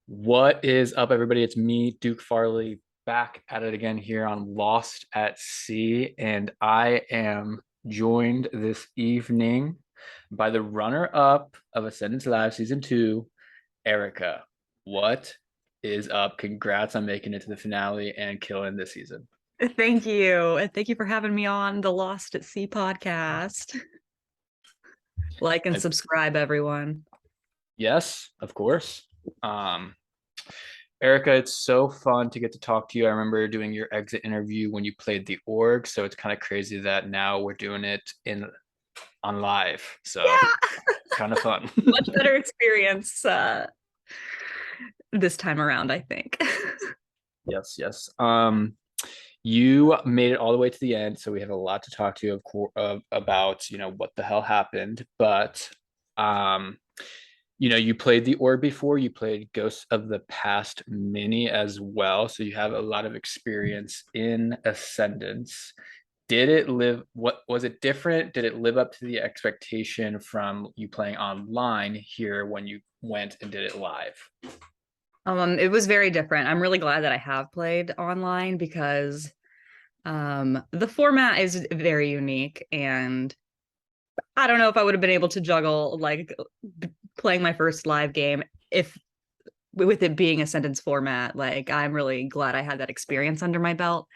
What is up, everybody? It's me, Duke Farley, back at it again here on Lost at Sea, and I am joined this evening by the runner-up of Ascendance Live Season 2, Erica. What is up? Congrats on making it to the finale and killing this season. Thank you. And thank you for having me on the Lost at Sea podcast. Like and I, subscribe, everyone. yes, of course. Um, Erica, it's so fun to get to talk to you. I remember doing your exit interview when you played the org, so it's kind of crazy that now we're doing it in on live. So Yeah, kind of fun. much better experience this time around, I think. Yes, yes. You made it all the way to the end, so we have a lot to talk to you about, what the hell happened. But um, you played the org before, you played Ghosts of the Past mini as well, so you have a lot of experience in Ascendance. Did it live, what was it different? Did it live up to the expectation from you playing online here when you went and did it live? It was very different. I'm really glad that I have played online because the format is very unique, and I don't know if I would have been able to juggle playing my first live game if with it being a sentence format. Like, I'm really glad I had that experience under my belt.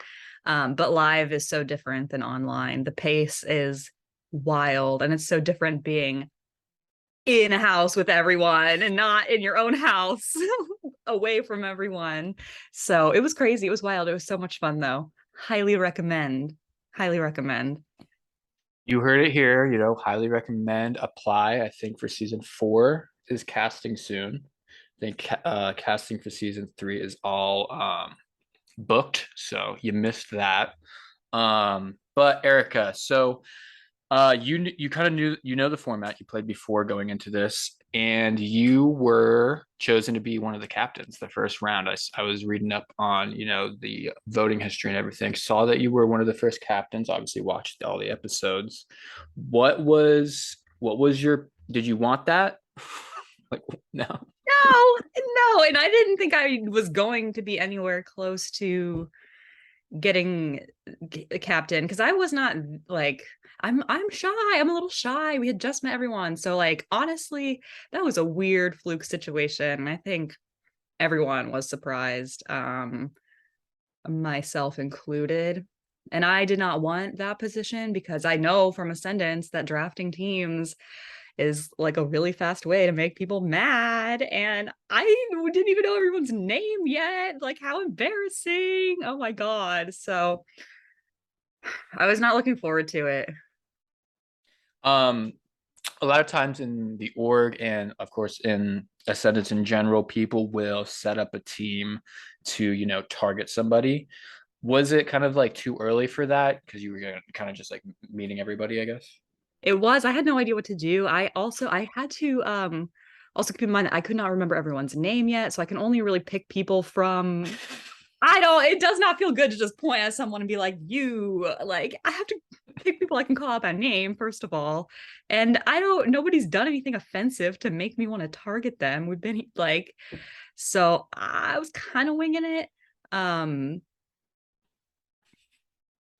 But live is so different than online. The pace is wild, and it's so different being in a house with everyone and not in your own house away from everyone. So it was crazy. It was wild. It was so much fun, though. Highly recommend. Highly recommend. You heard it here, highly recommend apply. I think for season 4 is casting soon. I think casting for season 3 is all booked, so you missed that. But Erica, so you kind of knew the format. You played before going into this, and you were chosen to be one of the captains the first round. I was reading up on the voting history and everything. Saw that you were one of the first captains. Obviously, watched all the episodes. What was your? Did you want that? Like no. No, no. And I didn't think I was going to be anywhere close to getting a captain because I was not like I'm shy. I'm a little shy. We had just met everyone. So like honestly, that was a weird fluke situation. I think everyone was surprised, myself included. And I did not want that position because I know from Ascendance that drafting teams is like a really fast way to make people mad. And I didn't even know everyone's name yet. Like, how embarrassing. Oh my God. So I was not looking forward to it. Um, a lot of times in the org and of course in Ascendance in general, people will set up a team to, target somebody. Was it kind of like too early for that? Because you were kind of just like meeting everybody, I guess. It was, I had no idea what to do. I had to also keep in mind that I could not remember everyone's name yet. So I can only really pick people from I don't, it does not feel good to just point at someone and be like, you, like, I have to pick people I can call out by name, first of all. And nobody's done anything offensive to make me want to target them. We've been like, so I was kind of winging it. Um,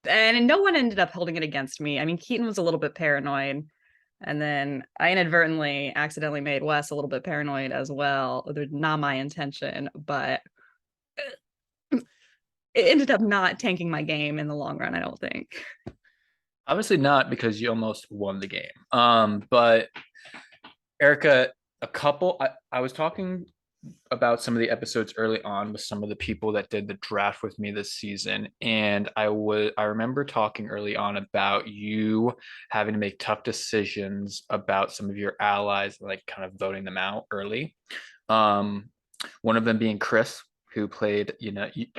and no one ended up holding it against me. I mean, Keaton was a little bit paranoid. And then I inadvertently accidentally made Wes a little bit paranoid as well. Not my intention, but it ended up not tanking my game in the long run, I don't think. Obviously not because you almost won the game. But Erica, I was talking about some of the episodes early on with some of the people that did the draft with me this season, and I remember talking early on about you having to make tough decisions about some of your allies, like kind of voting them out early. Um, one of them being Chris, who played,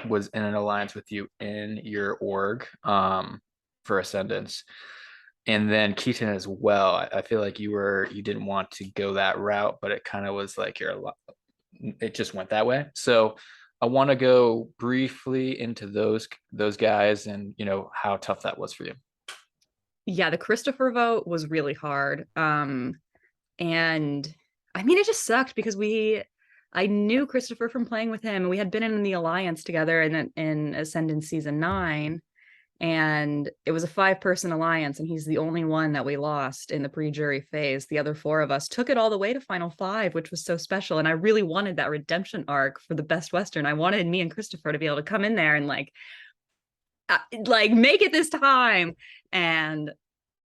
was in an alliance with you in your org, for Ascendance. And then Keaton as well. I feel like you didn't want to go that route, but it kind of was like it just went that way. So I want to go briefly into those guys and how tough that was for you. Yeah, the Christopher vote was really hard. And I mean, it just sucked because I knew Christopher from playing with him, and we had been in the alliance together in Ascendance season 9, and it was a 5-person alliance, and he's the only one that we lost in the pre-jury phase. The other 4 of us took it all the way to final 5, which was so special, and I really wanted that redemption arc for the Best Western. I wanted me and Christopher to be able to come in there and like make it this time. And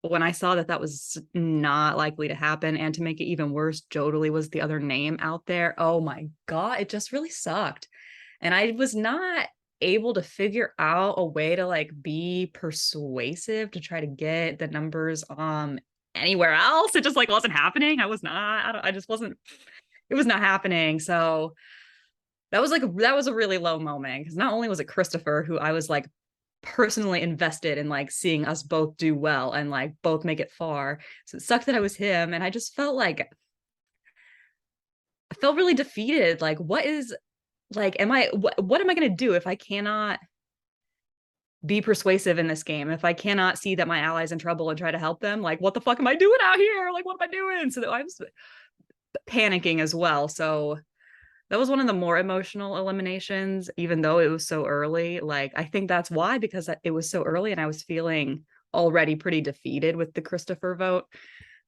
when I saw that that was not likely to happen, and to make it even worse, Jodely was the other name out there. Oh my God, it just really sucked. And I was not able to figure out a way to like be persuasive to try to get the numbers anywhere else. It just like wasn't happening. I was not, I just wasn't, it was not happening. So that was a really low moment, because not only was it Christopher, who I was like personally invested in like seeing us both do well and like both make it far. So it sucked that I was him. And I just felt like I felt really defeated. Like, what is like, what am I gonna do if I cannot be persuasive in this game? If I cannot see that my ally's in trouble and try to help them, like what the fuck am I doing out here? Like, what am I doing? So I was panicking as well. So that was one of the more emotional eliminations, even though it was so early. Like, I think that's why, because it was so early and I was feeling already pretty defeated with the Christopher vote.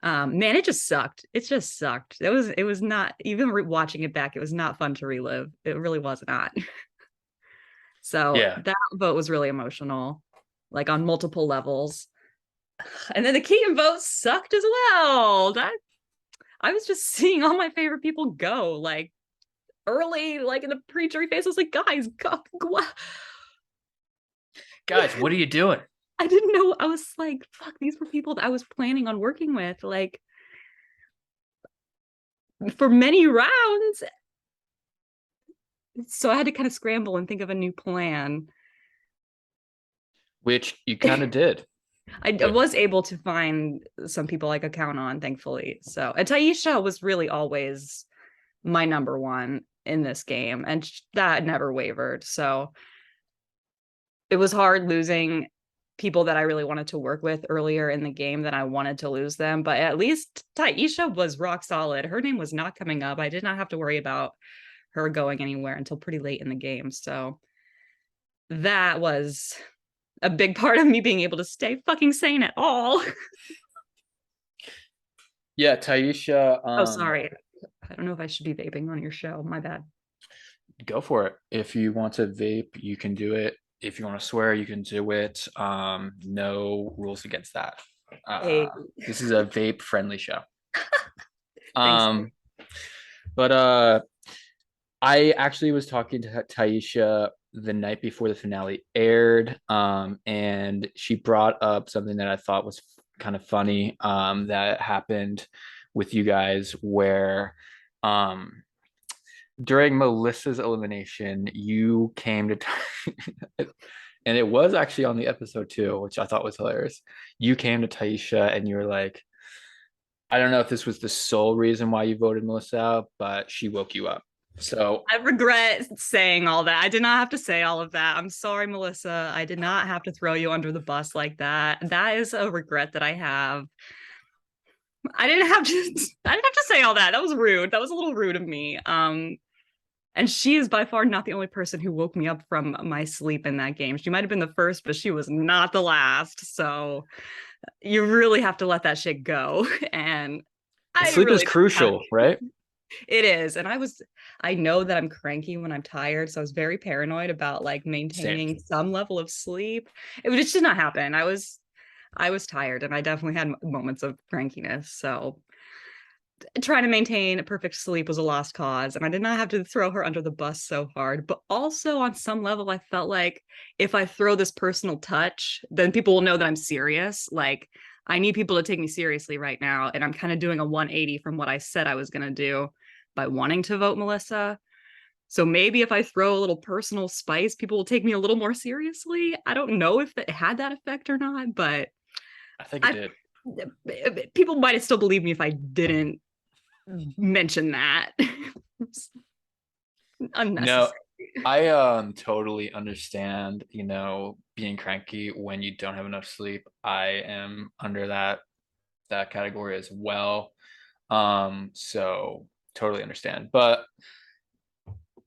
Man, it just sucked. It just sucked. It was not, even watching it back, it was not fun to relive. It really was not. So Yeah. that vote was really emotional, like on multiple levels. And then the Keaton vote sucked as well. That I was just seeing all my favorite people go. Like, early, like in the pre-jury phase, I was like, guys, go. Guys, what are you doing? I didn't know. I was like, fuck, these were people that I was planning on working with, like for many rounds. So I had to kind of scramble and think of a new plan. Which you kind of did. I was able to find some people I could count on, thankfully. So, and Taisha was really always my number one in this game, and that never wavered. So it was hard losing people that I really wanted to work with earlier in the game than I wanted to lose them. But at least Taisha was rock solid. Her name was not coming up. I did not have to worry about her going anywhere until pretty late in the game. So that was a big part of me being able to stay fucking sane at all. Yeah, Taisha, Oh, sorry. I don't know if I should be vaping on your show. My bad. go for it. If you want to vape, you can do it. If you want to swear, you can do it. No rules against that. Hey, This is a vape friendly show. thanks. Um, but I actually was talking to Taisha the night before the finale aired, and she brought up something that I thought was kind of funny, that happened with you guys, where um, during Melissa's elimination, you came to, and it was actually on the episode too, which I thought was hilarious. You came to Taisha and you were like, I don't know if this was the sole reason why you voted Melissa out, but she woke you up. So I regret saying all that. I did not have to say all of that. I'm sorry, Melissa. I did not have to throw you under the bus like that. That is a regret that I have. I didn't have to I didn't have to say all that. That was rude. That was a little rude of me. And she is by far not the only person who woke me up from my sleep in that game. She might have been the first, but she was not the last. So you really have to let that shit go. And I sleep is really didn't have crucial, right? it is. And I know that I'm cranky when I'm tired. So I was very paranoid about like Same. maintaining some level of sleep. It just did not happen. I was tired, and I definitely had moments of crankiness. So trying to maintain perfect sleep was a lost cause, and I did not have to throw her under the bus so hard. But also on some level, I felt like if I throw this personal touch, then people will know that I'm serious. Like, I need people to take me seriously right now, and I'm kind of doing a 180 from what I said I was going to do by wanting to vote Melissa. So maybe if I throw a little personal spice, people will take me a little more seriously. I don't know if that had that effect or not, but I think it I did. people might still believe me if I didn't mention that. No, Unnecessary. I totally understand, being cranky when you don't have enough sleep. I am under that category as well. So totally understand. But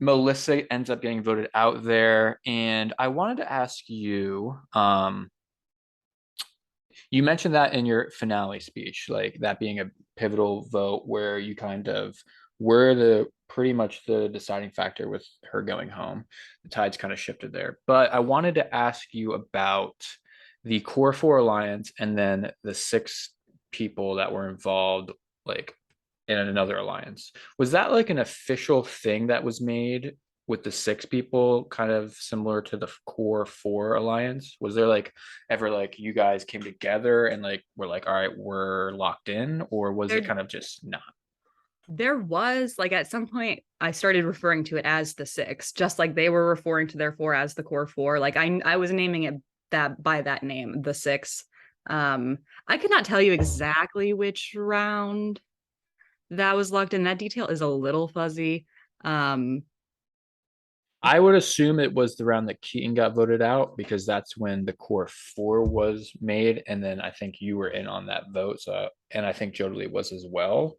Melissa ends up getting voted out there, and I wanted to ask you, you mentioned that in your finale speech, like that being a pivotal vote where you kind of were the pretty much the deciding factor with her going home. The tides kind of shifted there. But I wanted to ask you about the Core Four Alliance and then the six people that were involved, like in another alliance. Was that like an official thing that was made with the six people, kind of similar to the Core Four Alliance? Was there like ever like you guys came together and like we're like, all right, we're locked in, or was it There, kind of just not? there was like at some point I started referring to it as the six, just like they were referring to their four as the core four. Like I was naming it that by that name, the six. I could not tell you exactly which round that was locked in. That detail is a little fuzzy. Um, I would assume it was the round that Keaton got voted out because that's when the Core Four was made, and then I think you were in on that vote. So, and I think Jodie was as well.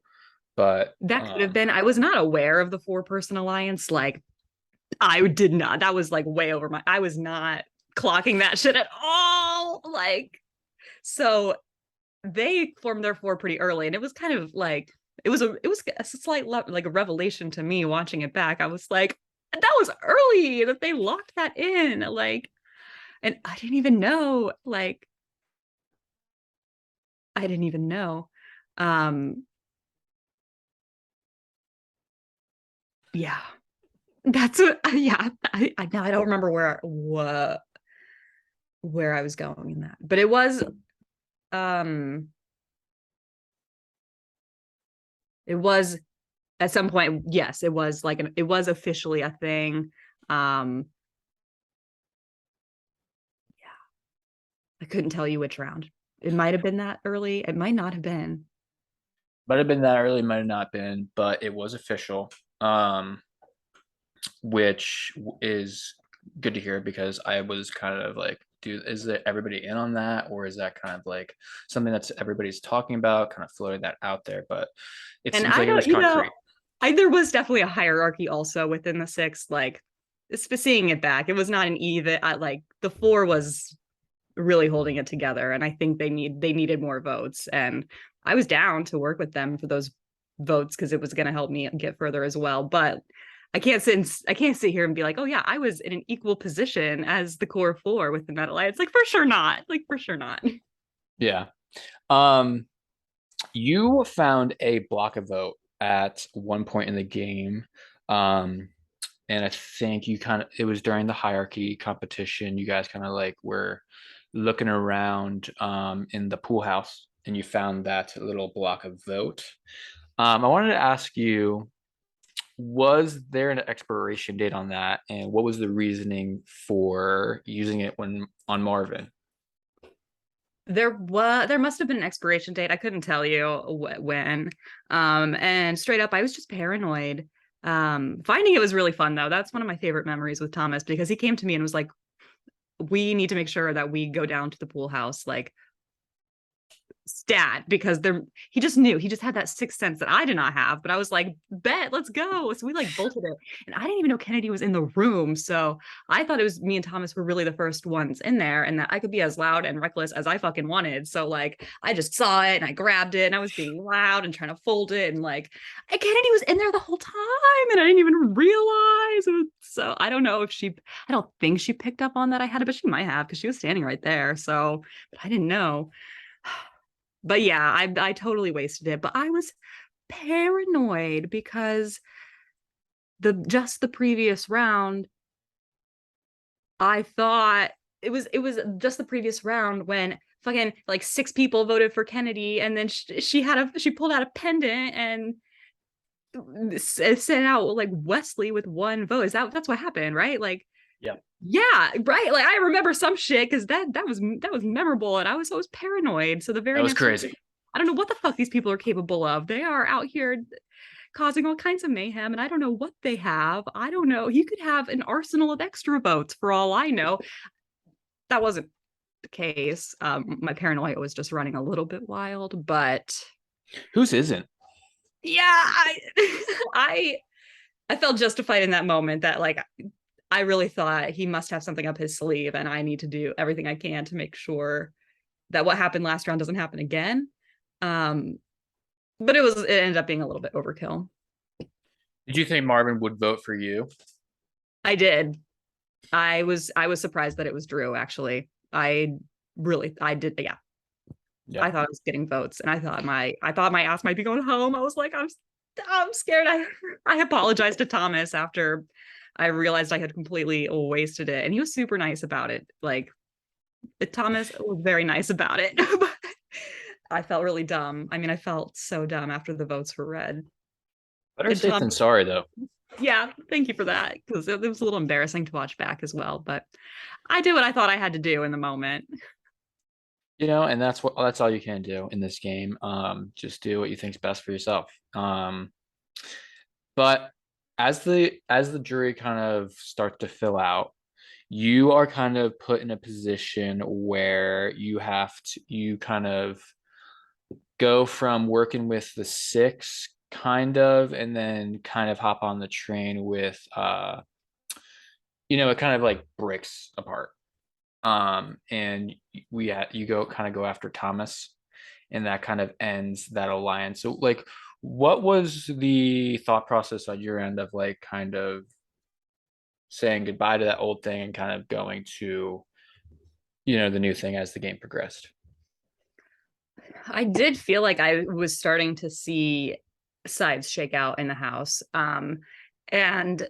But that could have been. I was not aware of the four-person alliance. Like I did not. That was like way over my. I was not clocking that shit at all. Like so, they formed their four pretty early, and it was kind of like it was a slight like a revelation to me watching it back. I was like, that was early that they locked that in. Like, and I didn't even know. Like, I didn't even know. Um, yeah, that's what. Yeah, I now I don't remember where I was going in that, but it was um it was at some point, yes, it was like it was officially a thing. Um, I couldn't tell you which round. It might have been that early. It might not have been. might have been that early, might have not been, but it was official. Which is good to hear because I was kind of like, dude, is it everybody in on that, or is that kind of like something that's everybody's talking about, kind of floating that out there? But it And seems I like it don't, was concrete. there was definitely a hierarchy also within the six. Like, seeing it back, it was not an even. Like the four was really holding it together, and I think they needed more votes, and I was down to work with them for those votes because it was going to help me get further as well. But I can't sit here and be like, oh yeah, I was in an equal position as the core four within that alliance. Like for sure not. Like for sure not. Yeah. Um, you found a block of vote at one point in the game. Um, and I think you kind of it was during the hierarchy competition. You guys kind of like were looking around in the pool house, and you found that little block of vote. I wanted to ask you, was there an expiration date on that, and what was the reasoning for using it when on Marvin? There must have been an expiration date. I couldn't tell you when. And straight up, I was just paranoid. Finding it was really fun though. That's one of my favorite memories with Thomas because he came to me and was like, "We need to make sure that we go down to the pool house like stat because he just knew he just had that sixth sense that I did not have, but I was like, bet, let's go. So we like bolted it, and I didn't even know Kennedy was in the room, so I thought it was me and Thomas were really the first ones in there, and that I could be as loud and reckless as I fucking wanted. So like I just saw it and I grabbed it and I was being loud and trying to fold it, and like Kennedy was in there the whole time and I didn't even realize it was, so I don't know if I don't think she picked up on that I had it, but she might have because she was standing right there, so but I didn't know. But yeah, I totally wasted it. But I was paranoid because the previous round, I thought it was just the previous round when fucking like six people voted for Kennedy, and then she pulled out a pendant and sent out like Wesley with one vote. That's what happened, right? Like Yeah, yeah, right. Like I remember some shit because that was memorable, and I was paranoid. So the that very was next round, crazy. I don't know what the fuck these people are capable of. They are out here causing all kinds of mayhem, and I don't know what they have. I don't know. You could have an arsenal of extra votes for all I know. That wasn't the case. My paranoia was just running a little bit wild, but Whose isn't? yeah, I I felt justified in that moment that like I really thought he must have something up his sleeve and I need to do everything I can to make sure that what happened last round doesn't happen again. Um, but it ended up being a little bit overkill. Did you think Marvin would vote for you? I did. I was surprised that it was Drew actually. I did, yeah. Yeah. I thought I was getting votes and I thought my ass might be going home. I was like, I'm scared. I apologized to Thomas after I realized I had completely wasted it. And he was super nice about it. Like Thomas was very nice about it. But I felt really dumb. I mean, I felt so dumb after the votes were read. Better And safe Tom, than sorry, though. yeah, thank you for that. Because it was a little embarrassing to watch back as well. But I did what I thought I had to do in the moment. And that's all you can do in this game. Just do what you think's best for yourself. But as the jury kind of starts to fill out, you are kind of put in a position where you kind of go from working with the six kind of and then kind of hop on the train with it kind of like breaks apart. And you go after Thomas, and that kind of ends that alliance. So like what was the thought process on your end of like kind of saying goodbye to that old thing and kind of going to the new thing as the game progressed? I did feel like I was starting to see sides shake out in the house. And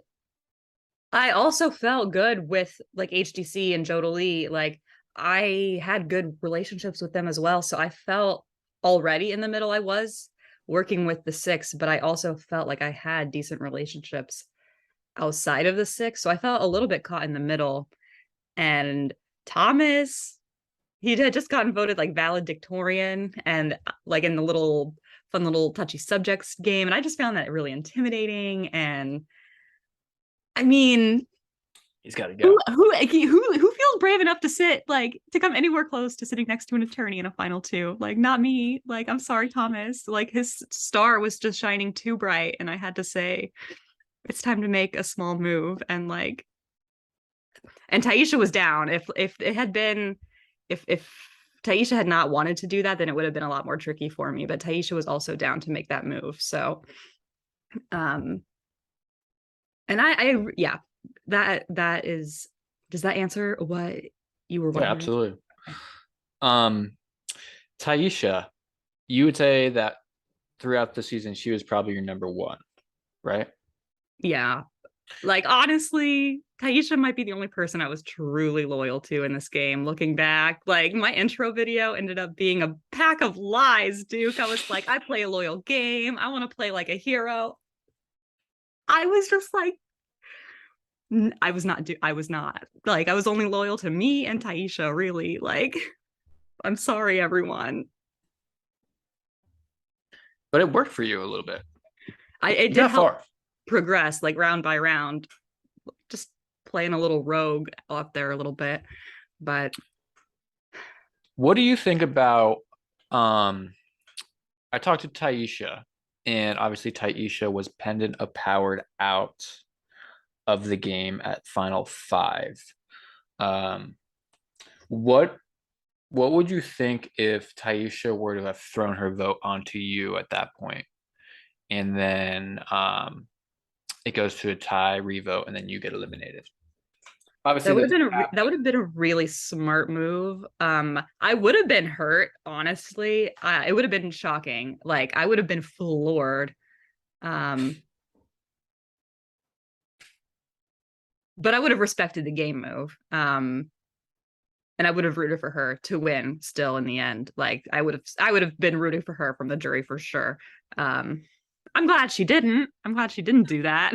I also felt good with like HDC and Jodalee. Like I had good relationships with them as well. So I felt already in the middle. I was working with the six, but I also felt like I had decent relationships outside of the six. So I felt a little bit caught in the middle. And Thomas, he had just gotten voted like valedictorian and like in the little fun little touchy subjects game. And I just found that really intimidating. And I mean, He's got to who go. who feels brave enough to sit like to come anywhere close to sitting next to an attorney in a final two? Like not me. Like I'm sorry, Thomas. Like his star was just shining too bright, and I had to say it's time to make a small move. And Taisha was down. If it had been if Taisha had not wanted to do that, then it would have been a lot more tricky for me. But Taisha was also down to make that move. So um and I yeah, that is does that answer what you were Yeah, wondering? absolutely. Um, Taisha, you would say that throughout the season, she was probably your number one, right? Yeah. Like honestly, Taisha might be the only person I was truly loyal to in this game. Looking back, like my intro video ended up being a pack of lies, Duke. I was like, I play a loyal game. I want to play like a hero. I was just like, I was not like I was only loyal to me and Taisha, really. Like, I'm sorry, everyone. But it worked for you a little bit. I it You did got help far. progress like round by round, just playing a little rogue up there a little bit. But What do you think about um I talked to Taisha, and obviously Taisha was pendant of powered out of the game at final five. Um, what what would you think if Taisha were to have thrown her vote onto you at that point, and then it goes to a tie, revote, and then you get eliminated? Obviously, those that would happen. have been a really smart move. I would have been hurt, honestly. It would have been shocking. Like I would have been floored. Um, but I would have respected the game move. And I would have rooted for her to win still in the end. Like I would have been rooting for her from the jury for sure. Um, I'm glad she didn't. I'm glad she didn't do that.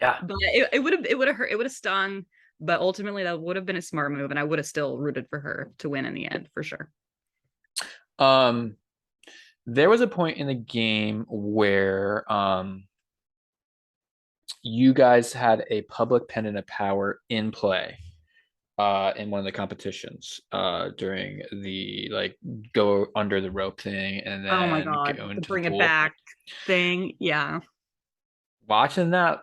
Yeah. But it would have hurt, it would have stung. But ultimately that would have been a smart move, and I would have still rooted for her to win in the end for sure. Um, there was a point in the game where you guys had a public pendant of power in play. in one of the competitions during the like go under the rope thing and Oh my then God, go the into the bring it pool. back thing. Yeah. Watching that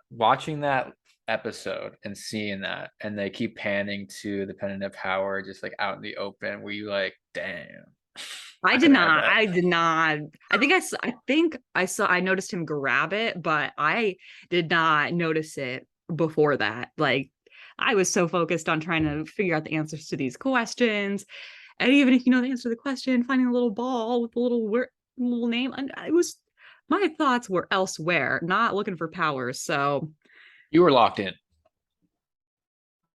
episode and seeing that, and they keep panning to the pennant of power just like out in the open, were you like, damn, I I did could have had not. that? I did not. I think I saw. I noticed him grab it, but I did not notice it before that. Like I was so focused on trying to figure out the answers to these questions, and even if you know the answer to the question, finding a little ball with a little name. And I was my thoughts were elsewhere, not looking for powers. So You were locked in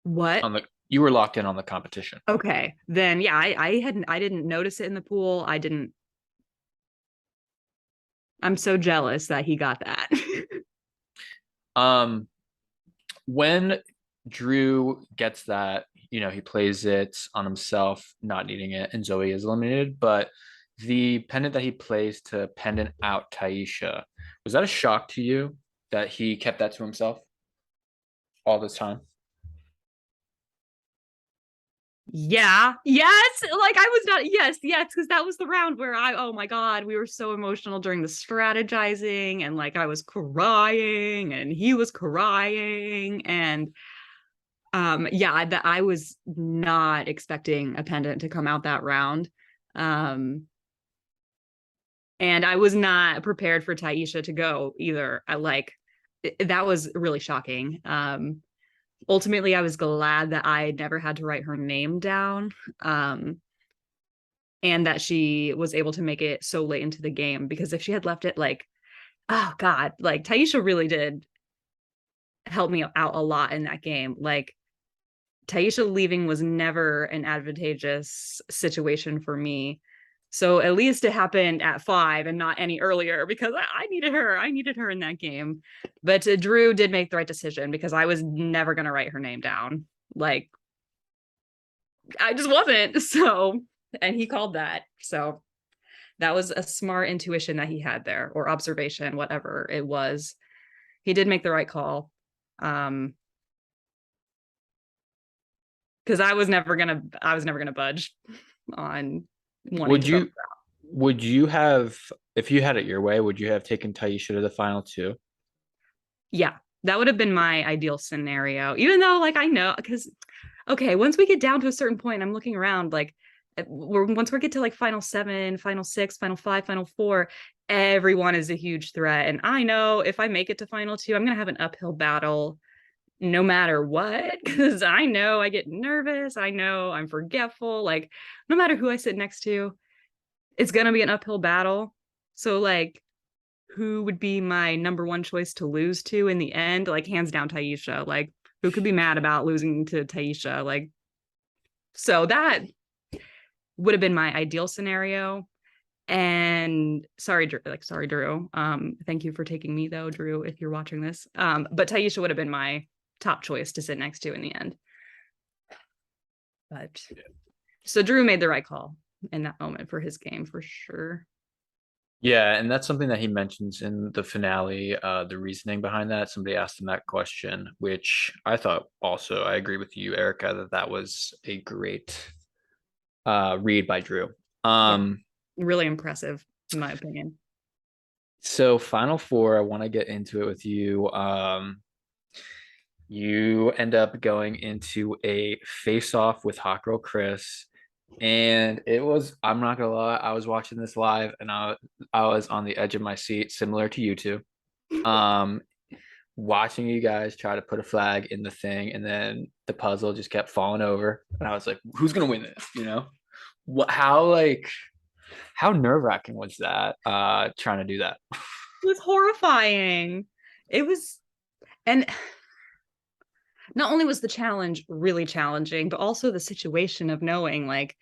what? on the you were locked in on the competition. Okay, then yeah, I didn't notice it in the pool. I didn't. I'm so jealous that he got that. Um, when Drew gets that, he plays it on himself, not needing it, and Zoe is eliminated. But the pendant that he plays to pendant out Taisha, was that a shock to you that he kept that to himself all this time? Yeah. Yes. Like I was not. Yes. Yes. Because that was the round where oh my God, we were so emotional during the strategizing and like I was crying and he was crying. And yeah, that I was not expecting a pendant to come out that round. Um, and I was not prepared for Taisha to go either. That was really shocking. Ultimately, I was glad that I never had to write her name down. Um, and that she was able to make it so late into the game because if she had left it like oh god, like Taisha really did help me out a lot in that game. Like Taisha leaving was never an advantageous situation for me, so at least it happened at 5 and not any earlier because I needed her in that game. But Drew did make the right decision because I was never going to write her name down. Like I just wasn't. So and he called that, so that was a smart intuition that he had there or observation, whatever it was. He did make the right call. Um, because I was never gonna budge on wanting Would to go. you would you have, if you had it your way, would you have taken Taisha to the final two? Yeah, that would have been my ideal scenario. Even though, like, I know because okay, once we get down to a certain point, I'm looking around like once we get to like final 7, final 6, final 5, final 4, everyone is a huge threat. And I know if I make it to final 2, I'm gonna have an uphill battle no matter what because I know I get nervous. I know I'm forgetful. Like, no matter who I sit next to, it's going to be an uphill battle. So, like, who would be my number one choice to lose to in the end? Like, hands down, Taisha. Like, who could be mad about losing to Taisha? Like, so that would have been my ideal scenario. And sorry, Drew, sorry, Drew. Thank you for taking me though, Drew, if you're watching this. But Taisha would have been my top choice to sit next to in the end. But so Drew made the right call in that moment for his game for sure. Yeah, and that's something that he mentions in the finale, the reasoning behind that. Somebody asked him that question, which I thought also, I agree with you, Erica, that that was a great read by Drew. Yeah, Um, really impressive in my opinion. so Final Four, I want to get into it with you. You end up going into a face-off with Hot Girl Chris, and I'm not gonna lie, I was watching this live and I was on the edge of my seat, similar to you two. Um, watching you guys try to put a flag in the thing, and then the puzzle just kept falling over, and I was like, "Who's gonna win this?" What? How nerve-wracking was that? Trying to do that. It was horrifying. It was, and not only was the challenge really challenging, but also the situation of knowing like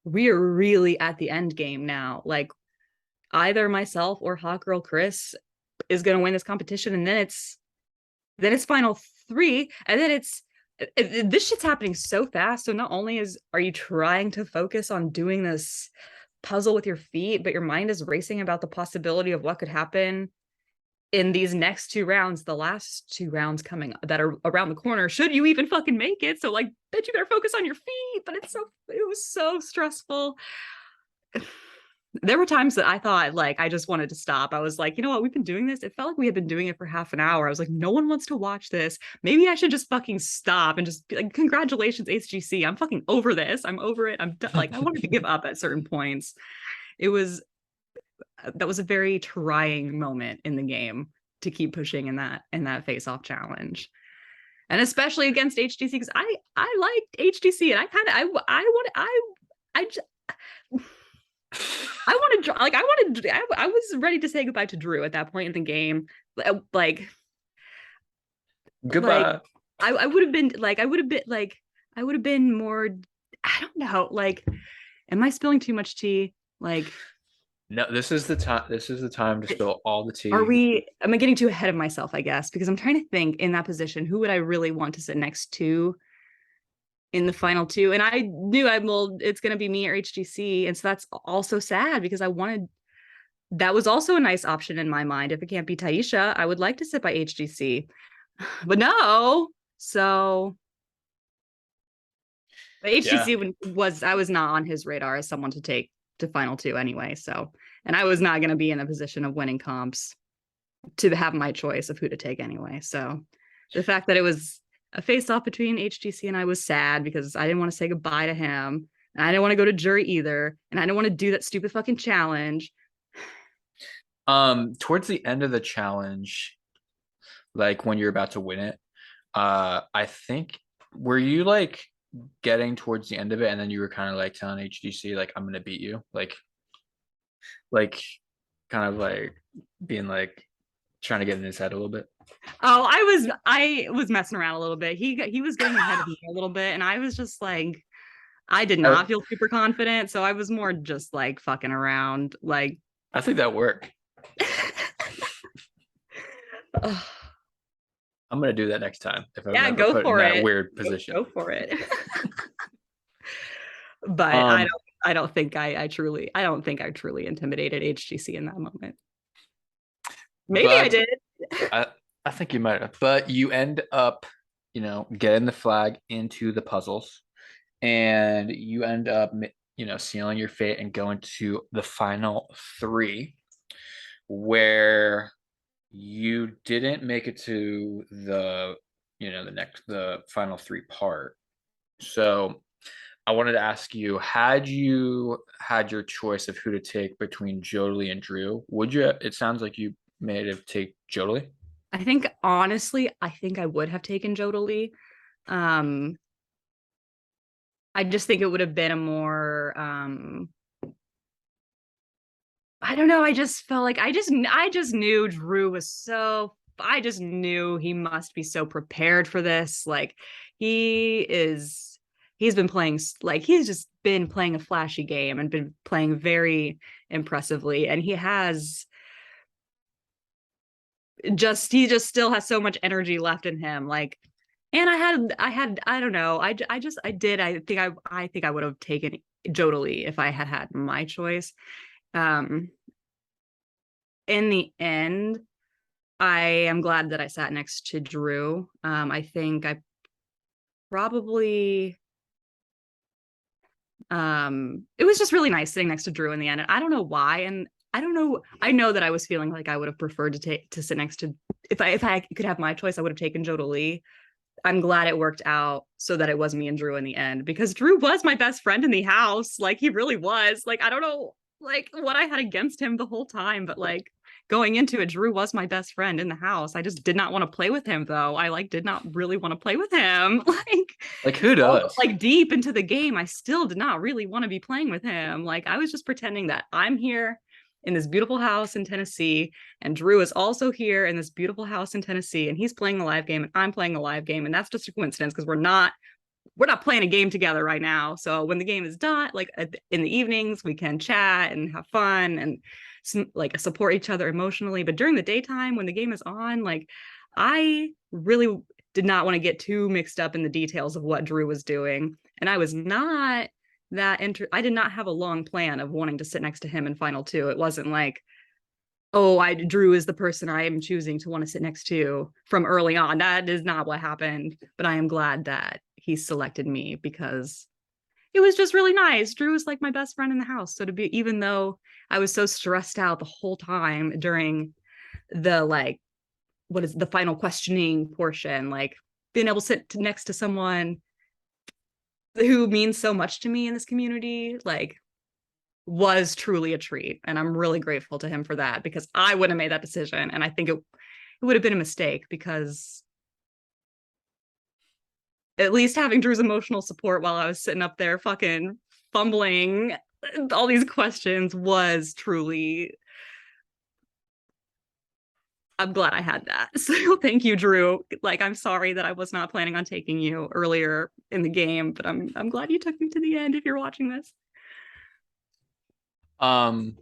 we are really at the end game now. Like either myself or Hot Girl Chris is going to win this competition, and then it's final 3, and then this shit's happening so fast. So not only are you trying to focus on doing this puzzle with your feet, but your mind is racing about the possibility of what could happen in these next two rounds, the last two rounds coming that are around the corner, should you even fucking make it? So like, bet you better focus on your feet. But it was so stressful. There were times that I thought like I just wanted to stop. I was like, you know what, we've been doing this. It felt like we had been doing it for half an hour. I was like, no one wants to watch this. Maybe I should just fucking stop and just be like, congratulations, HGC. I'm fucking over this. I'm over it. I'm done. Like I wanted to give up at certain points. It was that was a very trying moment in the game to keep pushing in that face off challenge, and especially against HTC because I liked HTC and I kind of I want I just I wanted like I was ready to say goodbye to Drew at that point in the game. Like like Goodbye. I would have been like I would have been more. I don't know. Like, am I spilling too much tea? Like, No, this is the time. This is the time to spill all the are tea. we? Am I getting too ahead of myself? I guess because I'm trying to think in that position, who would I really want to sit next to in the final two? And I knew I well, it's going to be me or HGC, and so that's also sad because I wanted. That was also a nice option in my mind. If it can't be Taisha, I would like to sit by HGC, but no. So but Yeah. HGC was I was not on his radar as someone to take to final two anyway. So and I was not going to be in a position of winning comps to have my choice of who to take anyway. So the fact that it was a face off between HGC and I was sad because I didn't want to say goodbye to him. And I didn't want to go to jury either. And I didn't want to do that stupid fucking challenge. Towards the end of the challenge, like when you're about to win it, I think were you like getting towards the end of it and then you were kind of like telling HDC like I'm gonna beat you, like kind of like being like trying to get in his head a little bit. Oh, I was messing around a little bit. He was getting ahead of me a little bit, and I was just like, I did I, not feel super confident, so I was more just like fucking around. Like, I think that worked. I'm gonna do that next time if I'm yeah, ever go put in for that it. weird position. Go for it. But Um, I don't think I don't think I truly intimidated HGC in that moment. Maybe I but did. I I think you might have. But you end up, getting the flag into the puzzles, and you end up, sealing your fate and going to the final three, where you didn't make it to the final three part. So I wanted to ask you, had you had your choice of who to take between Jodie and Drew, would you? It sounds like you may have take Jodie. I think honestly, I think I would have taken Jodie. Um, I just think it would have been a more I don't know. I just felt like I just knew Drew was so I just knew he must be so prepared for this. Like he is he's been playing like he's just been playing a flashy game and been playing very impressively and he just still has so much energy left in him like and I don't know. I think I would have taken Jodie if I had had my choice. Um in the end, I am glad that I sat next to Drew. I think I probably it was just really nice sitting next to Drew in the end. And I don't know why. And I don't know. I know that I was feeling like I would have preferred to sit next to if I could have my choice, I would have taken Jodie. I'm glad it worked out so that it was me and Drew in the end because Drew was my best friend in the house. Like he really was. Like I don't know like what I had against him the whole time, but like going into it, Drew was my best friend in the house. I just did not want to play with him though. I like did not really want to play with him. Like Like who all does? like deep into the game, I still did not really want to be playing with him. Like I was just pretending that I'm here in this beautiful house in Tennessee, and Drew is also here in this beautiful house in Tennessee, and he's playing the live game, and I'm playing the live game, and that's just a coincidence because we're not playing a game together right now. So when the game is done, like in the evenings, we can chat and have fun and like support each other emotionally. But during the daytime, when the game is on, like I really did not want to get too mixed up in the details of what Drew was doing, and I was not I did not have a long plan of wanting to sit next to him in final two. It wasn't like oh, I Drew is the person I am choosing to want to sit next to from early on. That is not what happened, but I am glad that he selected me because it was just really nice. Drew is like my best friend in the house. So to be, even though I was so stressed out the whole time during the like, what is the final questioning portion, like being able to sit next to someone who means so much to me in this community, like was truly a treat. And I'm really grateful to him for that because I wouldn't have made that decision. And I think it would have been a mistake because at least having Drew's emotional support while I was sitting up there fucking fumbling all these questions was truly, I'm glad I had that. So thank you, Drew. Like, I'm sorry that I was not planning on taking you earlier in the game, but I'm glad you took me to the end if you're watching this. Um,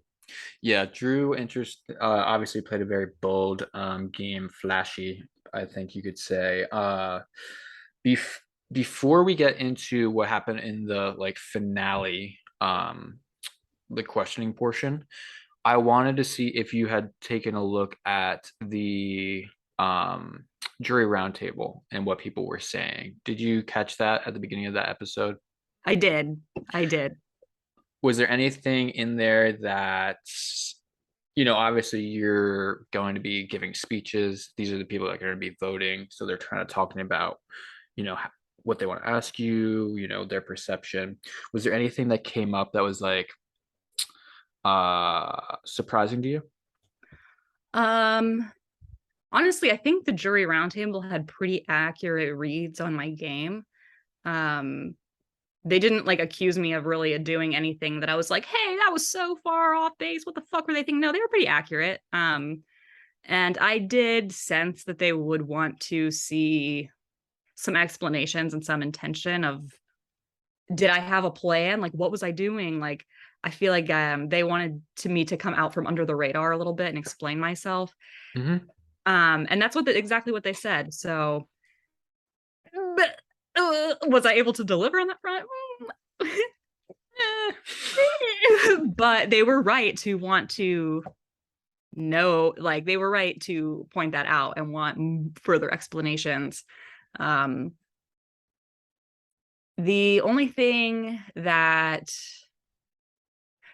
yeah, Drew interest obviously played a very bold game, flashy, I think you could say. Bef before we get into what happened in the like finale, the questioning portion, I wanted to see if you had taken a look at the jury roundtable and what people were saying. Did you catch that at the beginning of that episode? I did. I did. Was there anything in there that, obviously you're going to be giving speeches. These are the people that are going to be voting. So they're kind of talking about, you know, what they want to ask you, their perception. Was there anything that came up that was like surprising to you? Um, Honestly, I think the jury roundtable had pretty accurate reads on my game. Um, they didn't like accuse me of really doing anything that I was like, hey, that was so far off base. What the fuck were they thinking? No, they were pretty accurate. And I did sense that they would want to see some explanations and some intention of did I have a plan? Like, what was I doing? Like, I feel like they wanted to me to come out from under the radar a little bit and explain myself. Mm-hmm. And that's exactly what they said. So, but was I able to deliver on that front? But they were right to want to know, like they were right to point that out and want further explanations. Um, the only thing that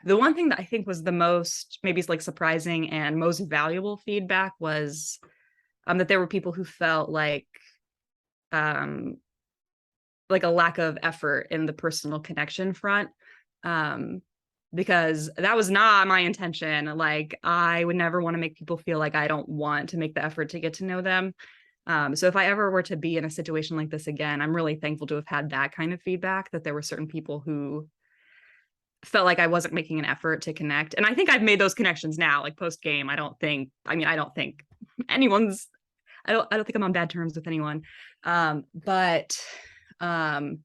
the one thing that I think was the most maybe like surprising and most valuable feedback was that there were people who felt um like a lack of effort in the personal connection front. Um because that was not my intention. Like I would never want to make people feel like I don't want to make the effort to get to know them. So if I ever were to be in a situation like this again, I'm really thankful to have had that kind of feedback, that there were certain people who felt like I wasn't making an effort to connect. And I think I've made those connections now, like post game. I don't think anyone's, I don't think I'm on bad terms with anyone. But um,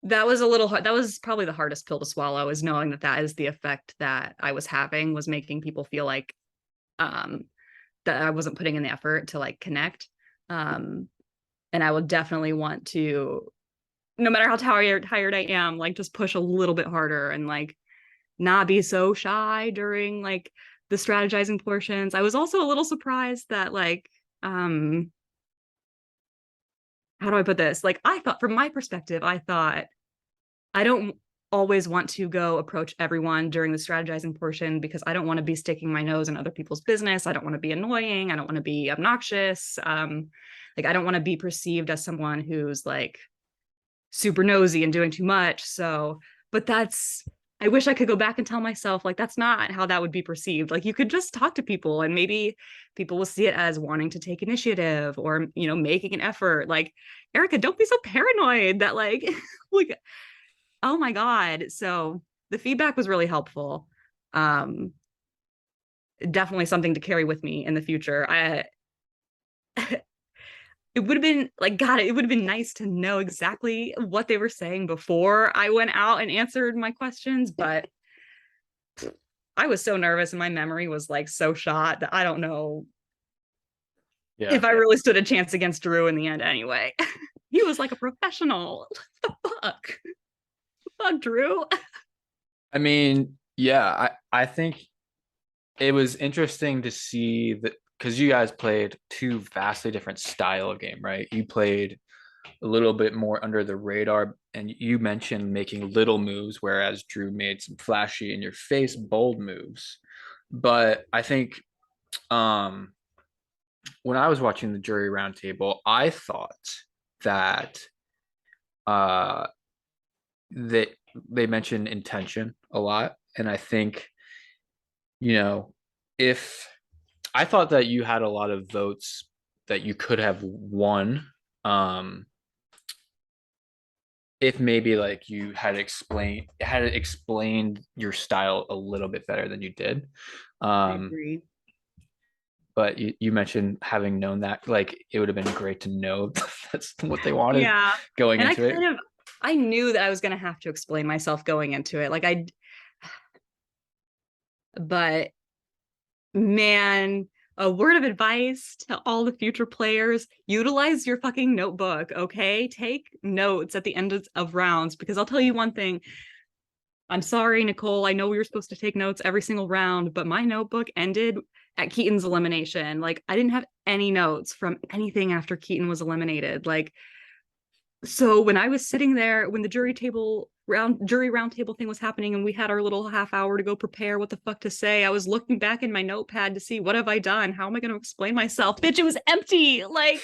that was a little hard. That was probably the hardest pill to swallow, is knowing that that is the effect that I was having, was making people feel like um, that I wasn't putting in the effort to like connect. Um, and I would definitely want to, no matter how tired I am, like just push a little bit harder and like not be so shy during like the strategizing portions. I was also a little surprised that like how do I put this? Like I thought, from my perspective, I thought I don't always want to go approach everyone during the strategizing portion because I don't want to be sticking my nose in other people's business. I don't want to be annoying. I don't want to be obnoxious. Like I don't want to be perceived as someone who's like super nosy and doing too much. So, but I wish I could go back and tell myself, like, that's not how that would be perceived. Like, you could just talk to people and maybe people will see it as wanting to take initiative or, making an effort. Like, Erica, don't be so paranoid that, like, like, oh my God. So the feedback was really helpful. Um, Definitely something to carry with me in the future. It would have been like, God, it would have been nice to know exactly what they were saying before I went out and answered my questions, but I was so nervous and my memory was like so shot that I don't know Yeah. if I really stood a chance against Drew in the end anyway. He was like a professional. What the fuck? Fuck Drew. I mean, yeah, I think it was interesting to see that because you guys played two vastly different style of game, right? You played a little bit more under the radar, and you mentioned making little moves, whereas Drew made some flashy in your face, bold moves. But I think um, when I was watching the jury roundtable, I thought that uh, that they mentioned intention a lot, and I think you know if I thought that you had a lot of votes that you could have won. Um, if maybe like you had explained your style a little bit better than you did. I Um, agree. but you mentioned having known that, like it would have been great to know that's what they wanted Yeah. going And I into it. kind of I knew that I was gonna have to explain myself going into it. But man, a word of advice to all the future players: utilize your fucking notebook, okay? Take notes at the end of rounds, because I'll tell you one thing. I'm sorry, Nicole. I know we were supposed to take notes every single round, but my notebook ended at Keaton's elimination. Like, I didn't have any notes from anything after Keaton was eliminated. Like, so when I was sitting there, when the jury round table thing was happening and we had our little half hour to go prepare what the fuck to say, I was looking back in my notepad to see, what have I done? How am I going to explain myself? Bitch, it was empty. Like,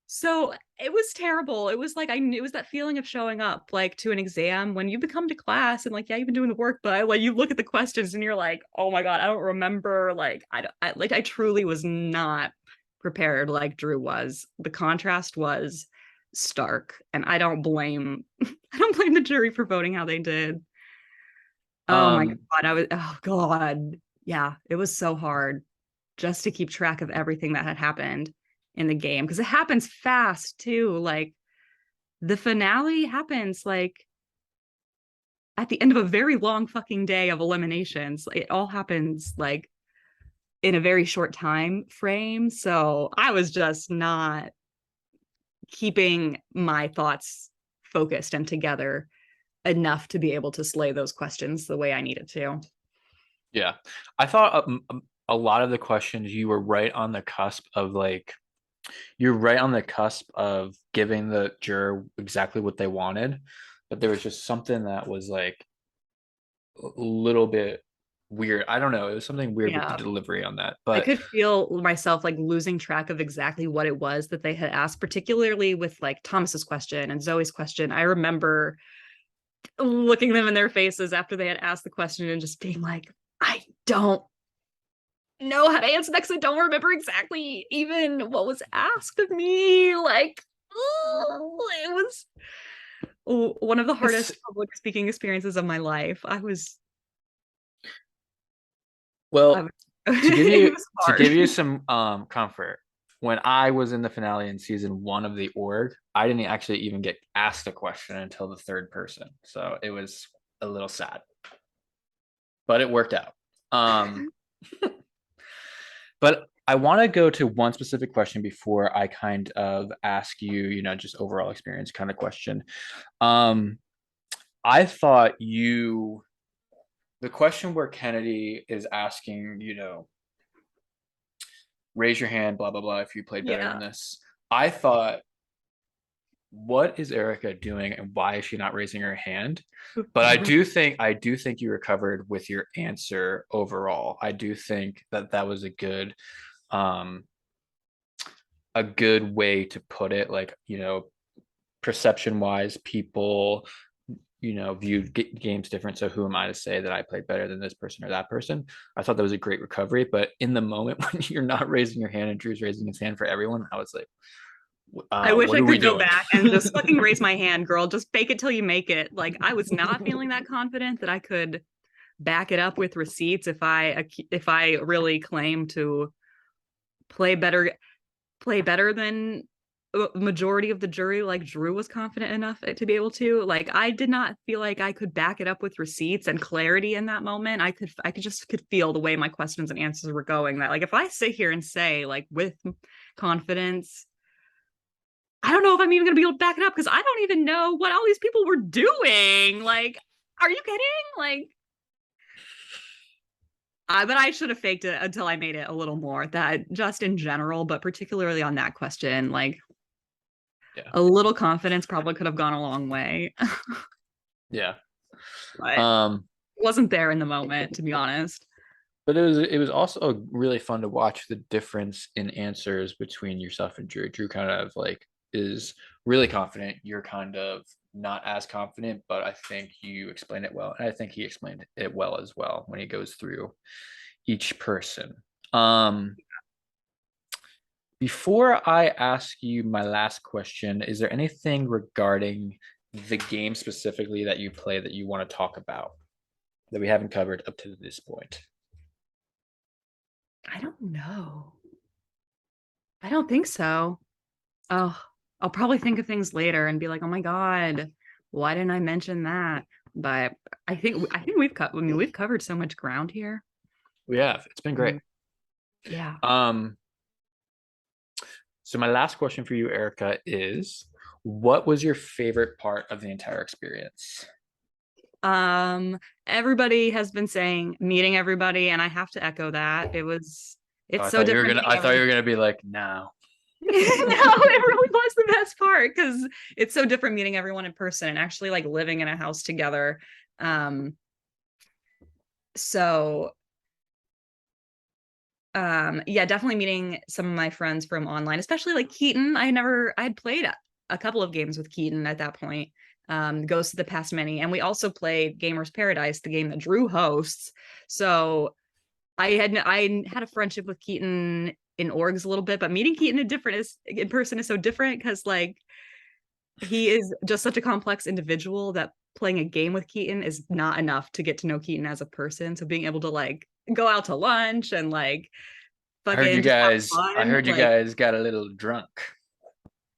so it was terrible. It was like, I knew it was that feeling of showing up like to an exam when you become to class and like, yeah, you've been doing the work, but like you look at the questions and you're like, oh my God, I don't remember. Like, I truly was not prepared like Drew was. The contrast was stark, and I don't blame the jury for voting how they did. Oh my Um, God. Oh God. Yeah, it was so hard just to keep track of everything that had happened in the game, because it happens fast too. Like, the finale happens like at the end of a very long fucking day of eliminations. It all happens like in a very short time frame. So I was just not keeping my thoughts focused and together enough to be able to slay those questions the way I needed to. yeah, I thought a lot of the questions you were right on the cusp of like you're right on the cusp of giving the juror exactly what they wanted, but there was just something that was like a little bit weird. I don't know. It was something weird with the Yeah. delivery on that. I But could feel myself like losing track of exactly what it was that they had asked, particularly with like Thomas's question and Zoe's question. I remember looking them in their faces after they had asked the question and just being like, I don't know how to answer that because I don't remember exactly even what was asked of me. Like, it was one of the it's hardest public speaking experiences of my life. I well was to give it you was to hard. give you some comfort. When I was in the finale in season one of the org, I didn't actually even get asked a question until the third person. So it was a little sad, but it worked out. Um, But I want to go to one specific question before I kind of ask you, just overall experience kind of question. Um, I thought the question where Kennedy is asking, raise your hand, blah, blah, blah, if you played better than Yeah. this. I thought, what is Erica doing and why is she not raising her hand? But I do think you recovered with your answer overall. I do think that that was um a good way to put it, like perception wise people viewed games different, so who am I to say that I played better than this person or that person? I thought that was a great recovery, but in the moment when you're not raising your hand and Drew's raising his hand for everyone, I was like, I wish what I are we could go doing? back and just fucking raise my hand, girl. Just fake it till you make it. Like, I was not feeling that confident that I could back it up with receipts if I really claim to play better play better than a majority of the jury. Like, Drew was confident enough to be able to. Like, I did not feel like I could back it up with receipts and clarity in that moment. I could feel the way my questions and answers were going, that like if I sit here and say like with confidence, I don't know if I'm even going to be able to back it up, because I don't even know what all these people were doing. Like, are you kidding? Like, But I should have faked it until I made it a little more. That just in general, but particularly on that question, like Yeah. a little confidence probably could have gone a long way. Yeah. But Um, wasn't there in the moment, to be honest. but it was also really fun to watch the difference in answers between yourself and Drew. Drew kind of like is really confident. You're kind of not as confident, but I think you explained it well. And I think he explained it well as well when he goes through each person. Um, Before I ask you my last question, is there anything regarding the game specifically that you play that you want to talk about that we haven't covered up to this point? I don't know. I don't think so. Oh, I'll probably think of things later and be like, oh my God, why didn't I mention that? But I think we've covered so much ground here. We have. It's been great. Mm, yeah. Um, so my last question for you, Erica, is what was your favorite part of the entire experience? Um, Everybody has been saying meeting everybody, and I have to echo that. Oh, It's so different meeting I thought you everybody. were gonna be like, no. No, it really was the best part because it's so different meeting everyone in person and actually like living in a house together. Um, so yeah, definitely meeting some of my friends from online, especially like Keaton. I'd played a couple of games with Keaton at that point. Ghost of the Past Many, and we also played Gamers Paradise, the game that Drew hosts. So I had a friendship with Keaton in orgs a little bit, but meeting Keaton in person is so different because like he is just such a complex individual that playing a game with Keaton is not enough to get to know Keaton as a person. So being able to like go out to lunch and like fucking just have I fun, heard you like guys got a little drunk.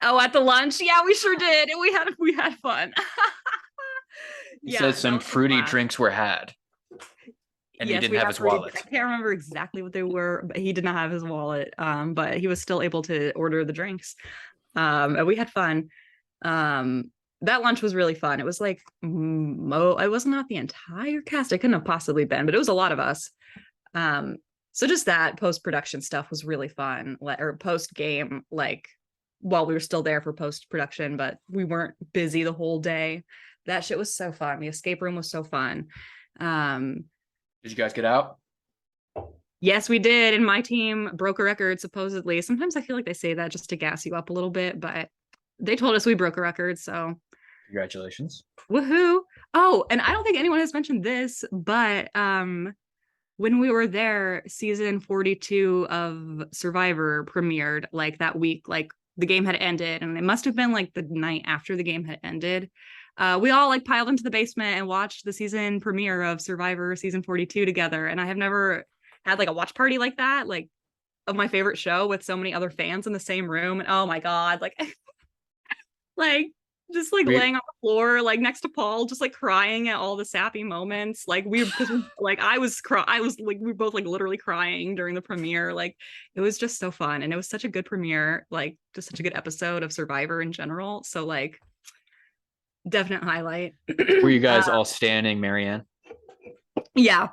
oh at the lunch, yeah, we sure did, and we had fun. You said Yeah, that some was a fruity blast. drinks were had, and he Yes, didn't we have had his fruity. I wallet. can't remember exactly what they were, but he did not have his wallet. But he was still able to order the drinks. And we had fun. Um, that lunch was really fun. It was like I was not the entire cast. I couldn't have possibly been, but it was a lot of us. Um, so just that post production stuff was really fun, or post game, like while we were still there for post production, but we weren't busy the whole day. That shit was so fun. The escape room was so fun. Um, Did you guys get out? yes, we did, and my team broke a record supposedly. Sometimes I feel like they say that just to gas you up a little bit, but they told us we broke a record, so Congratulations. woohoo. Oh, and I don't think anyone has mentioned this, but when we were there, season 42 of Survivor premiered like that week. Like the game had ended, and it must have been like the night after the game had ended. We all like piled into the basement and watched the season premiere of Survivor season 42 together. And I have never had like a watch party like that, like of my favorite show with so many other fans in the same room. And oh my God, like like just like We laying on the floor like next to Paul, just like crying at all the sappy moments, like because like I was like we were both like literally crying during the premiere. Like it was just so fun, and it was such a good premiere, like just such a good episode of Survivor in general. So like definite highlight. were you uh, guys all standing, Marianne? yeah,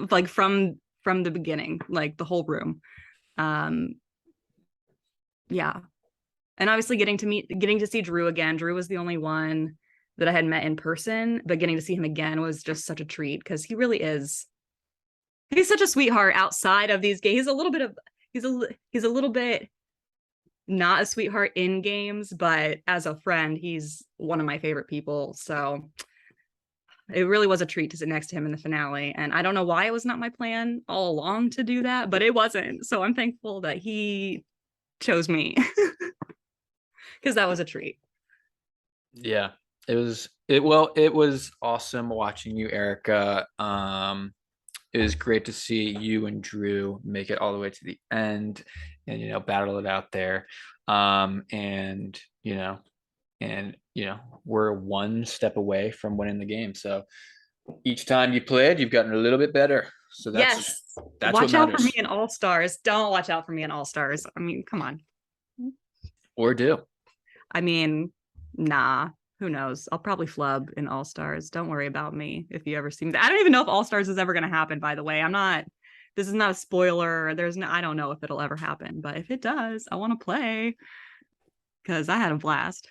like from the beginning, like the whole room. um yeah, and obviously getting to see Drew again. Drew was the only one that I had met in person, but getting to see him again was just such a treat because he really is. He's such a sweetheart outside of these games. He's a little bit not a sweetheart in games, but as a friend, he's one of my favorite people. So it really was a treat to sit next to him in the finale. And I don't know why it was not my plan all along to do that, but it wasn't. So I'm thankful that he chose me because that was a treat. Yeah, it was awesome watching you, Erica. It was great to see you and Drew make it all the way to the end and battle it out there. And we're one step away from winning the game. So each time you played, you've gotten a little bit better. So Yes. that's what Watch out for me matters. in All Stars. Don't watch out for me in All Stars. I mean, come on. Or do. I mean, nah. Who knows? I'll probably flub in All Stars. Don't worry about me if you ever see me. I don't even know if All Stars is ever going to happen, by the way. I'm not this is not a spoiler. There's no, I don't know if it'll ever happen, but if it does, I want to play because I had a blast.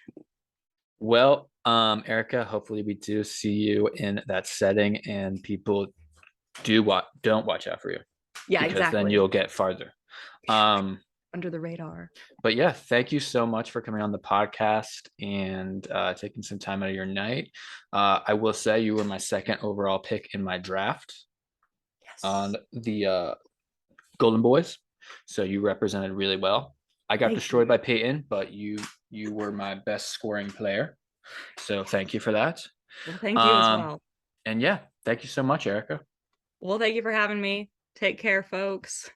Well, Erica, hopefully we do see you in that setting and people don't watch out for you Yeah, because then exactly. you'll get farther. Um, Under the radar. but yeah, thank you so much for coming on the podcast and taking some time out of your night. I will say you were my second overall pick in my draft on Yes. the Golden Boys, so you represented really well. I got Thank destroyed you. by Peyton, but you were my best scoring player, so thank you for that. Well, thank you as Um, well. and yeah, thank you so much, Erica. Well, thank you for having me. Take care, folks.